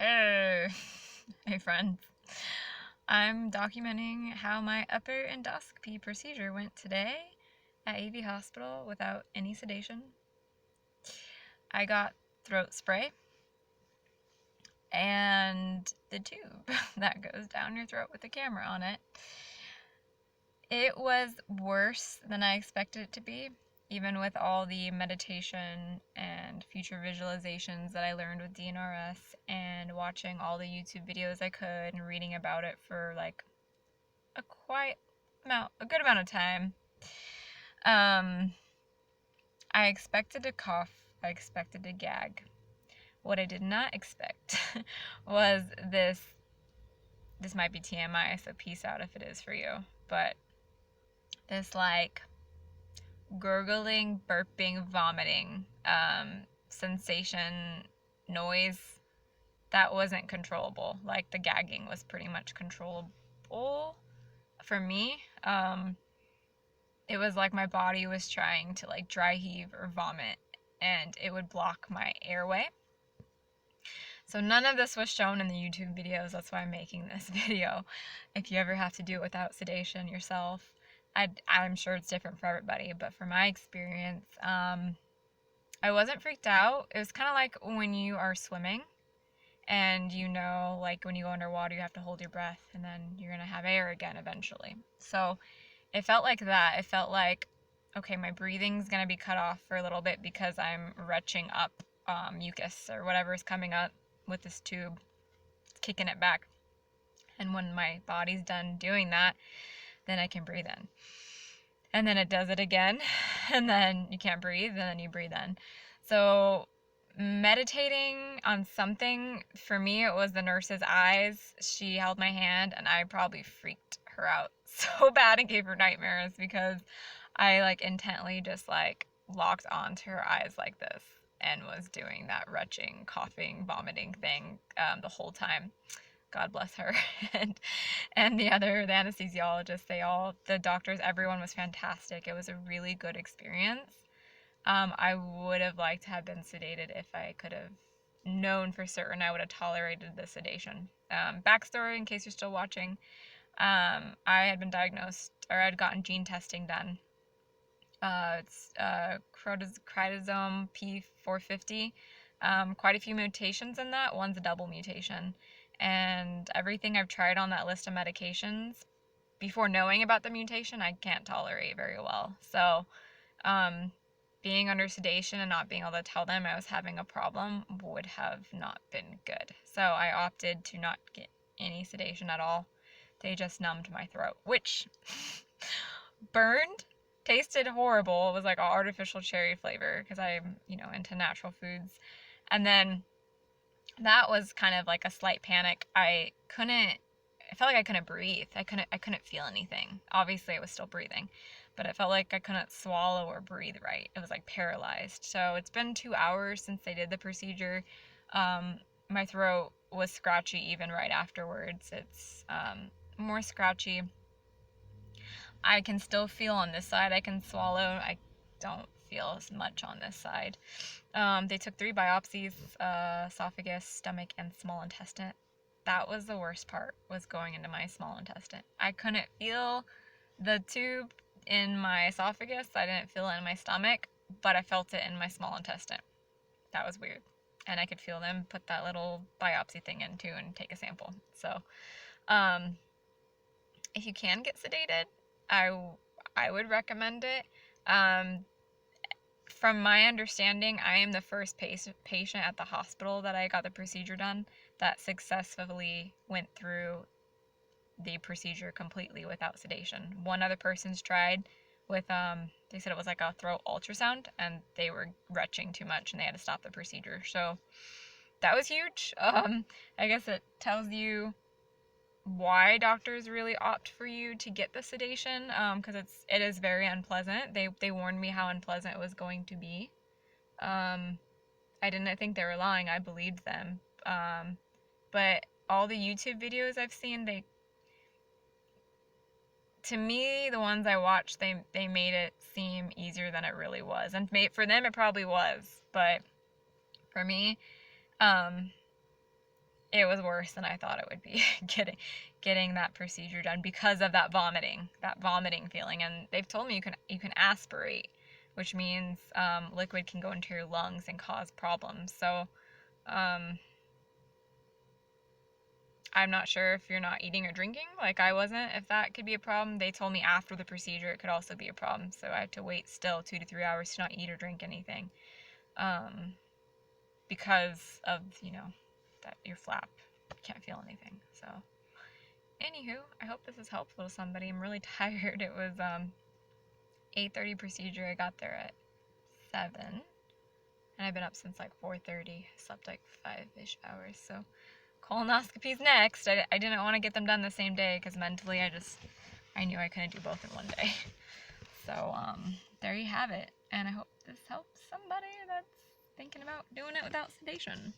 Hey, hey friends. I'm documenting how my upper endoscopy procedure went today at AV Hospital without any sedation. I got throat spray and the tube that goes down your throat with the camera on it. It was worse than I expected it to be, even with all the meditation and future visualizations that I learned with DNRS and watching all the YouTube videos I could and reading about it for like a good amount of time. I expected to cough. I expected to gag. What I did not expect was this. This might be TMI, so peace out if it is for you. But this like gurgling, burping, vomiting sensation, noise that wasn't controllable. Like the gagging was pretty much controllable for me. It was like my body was trying to like dry heave or vomit, and it would block my airway. So none of this was shown in the YouTube videos. That's why I'm making this video. If you ever have to do it without sedation yourself, I'm sure it's different for everybody, but for my experience, I wasn't freaked out. It was kind of like when you are swimming and like when you go underwater, you have to hold your breath and then you're going to have air again eventually. So it felt like that. It felt like, okay, my breathing's going to be cut off for a little bit because I'm retching up mucus or whatever is coming up with this tube, kicking it back. And when my body's done doing that, then I can breathe in. And then it does it again, and then you can't breathe, and then you breathe in. So meditating on something, for me, it was the nurse's eyes. She held my hand, and I probably freaked her out so bad and gave her nightmares because I like intently just like locked onto her eyes like this and was doing that retching, coughing, vomiting thing the whole time. God bless her. and the anesthesiologists, the doctors, everyone was fantastic. It was a really good experience. I would have liked to have been sedated if I could have known for certain I would have tolerated the sedation. Backstory, in case you're still watching, I had been diagnosed, or I'd gotten gene testing done. It's chromosome P450. Quite a few mutations in that. One's a double mutation. And everything I've tried on that list of medications, before knowing about the mutation, I can't tolerate very well. So, being under sedation and not being able to tell them I was having a problem would have not been good. So I opted to not get any sedation at all. They just numbed my throat, which burned, tasted horrible. It was like artificial cherry flavor because I'm, into natural foods. And then that was kind of like a slight panic. I felt like I couldn't breathe. I couldn't feel anything. Obviously I was still breathing, but it felt like I couldn't swallow or breathe right. It was like paralyzed. So it's been 2 hours since they did the procedure. My throat was scratchy even right afterwards. It's more scratchy. I can still feel on this side. I can swallow. I don't feel as much on this side. They took 3 biopsies, esophagus, stomach, and small intestine. That was the worst part, was going into my small intestine. I couldn't feel the tube in my esophagus. I didn't feel it in my stomach, but I felt it in my small intestine. That was weird. And I could feel them put that little biopsy thing in too and take a sample. So, if you can get sedated, I would recommend it. From my understanding, I am the first patient at the hospital that I got the procedure done that successfully went through the procedure completely without sedation. One other person's tried with, they said it was like a throat ultrasound, and they were retching too much and they had to stop the procedure. So that was huge. I guess it tells you why doctors really opt for you to get the sedation, because it is very unpleasant. They warned me how unpleasant it was going to be. I didn't think they were lying. I believed them. But all the YouTube videos I've seen, to me, the ones I watched, they made it seem easier than it really was. And for them, it probably was. But for me, it was worse than I thought it would be getting that procedure done because of that vomiting feeling. And they've told me you can aspirate, which means liquid can go into your lungs and cause problems. So I'm not sure if you're not eating or drinking, like I wasn't, if that could be a problem. They told me after the procedure it could also be a problem. So I had to wait still 2 to 3 hours to not eat or drink anything, because of, that your flap can't feel anything. So anywho, I hope this is helpful to somebody. I'm really tired. It was 8:30 procedure. I got there at 7, and I've been up since like 4:30. Slept like 5-ish hours. So colonoscopy's next. I didn't want to get them done the same day because mentally I knew I couldn't do both in one day. So there you have it. And I hope this helps somebody that's thinking about doing it without sedation.